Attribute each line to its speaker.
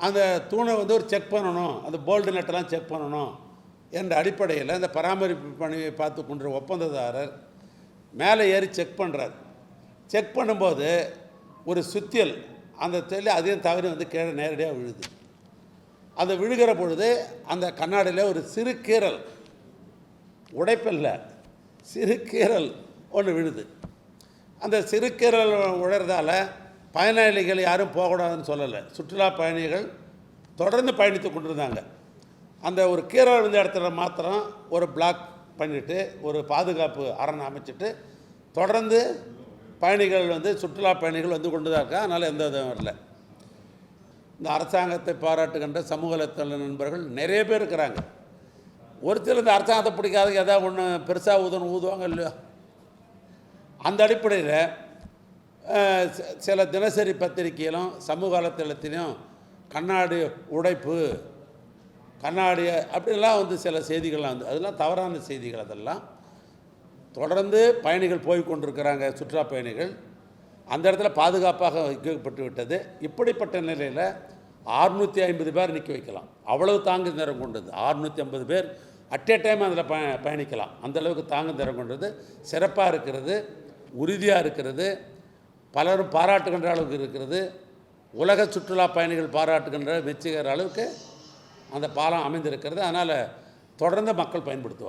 Speaker 1: அந்த தூணை வந்து ஒரு செக் பண்ணணும், அந்த போல்டு நட்டெல்லாம் செக் பண்ணணும் என்ற அடிப்படையில் அந்த பராமரிப்பு பணியை பார்த்து கொண்ட ஒப்பந்ததாரர் மேலே ஏறி செக் பண்ணுறார். செக் பண்ணும்போது ஒரு சுத்தியல் அந்த தொழில் அதையும் தவறி வந்து கீழே நேரடியாக விழுது. அது விழுகிற பொழுது அந்த கண்ணாடியில் ஒரு சிறு கீறல், உடைப்பில்ல, சிறு கீறல் ஒன்று விழுது. அந்த சிறு கீறல் உழறதால் பயனாளிகள் யாரும் போகக்கூடாதுன்னு சொல்லலை. சுற்றுலா பயணிகள் தொடர்ந்து பயணித்து கொண்டிருந்தாங்க. அந்த ஒரு கீறல் விழுந்த இடத்துல மாத்திரம் ஒரு பிளாக் பண்ணிவிட்டு ஒரு பாதுகாப்பு அரணை அமைச்சிட்டு தொடர்ந்து பயணிகள் வந்து சுற்றுலா பயணிகள் வந்து கொண்டு தான் இருக்கா. அதனால் எந்த இதுவும் வரல. இந்த அரசாங்கத்தை பாராட்டுகின்ற சமூக வலைத்தள நண்பர்கள் நிறைய பேர் இருக்கிறாங்க. ஒரு சில இந்த அரசாங்கத்தை பிடிக்காத ஏதாவது ஒன்று பெருசாக ஊதுவாங்க இல்லையோ. அந்த அடிப்படையில் சில தினசரி பத்திரிகையிலும் சமூக வலைத்தளத்திலையும் கண்ணாடி உடைப்பு, கண்ணாடி அப்படிலாம் வந்து சில செய்திகள்லாம் வந்து அதெல்லாம் தவறான செய்திகள். அதெல்லாம் தொடர்ந்து பயணிகள் போய் கொண்டிருக்கிறாங்க. சுற்றுலா பயணிகள் அந்த இடத்துல பாதுகாப்பாக வைக்கப்பட்டு விட்டது. இப்படிப்பட்ட நிலையில் 650 பேர் நிற்க வைக்கலாம். அவ்வளவு தாங்கு திறம் கொண்டது. 650 பேர் அட் ஏ டைம் அதில் பயணிக்கலாம். அந்தளவுக்கு தாங்கு திறம் கொண்டது. சிறப்பாக இருக்கிறது, உறுதியாக இருக்கிறது, பலரும் பாராட்டுகின்ற அளவுக்கு இருக்கிறது. உலக சுற்றுலா பயணிகள் பாராட்டுகின்ற மெச்சுகிற அளவுக்கு அந்த பாலம் அமைந்திருக்கிறது. அதனால் தொடர்ந்து மக்கள் பயன்படுத்துவார்.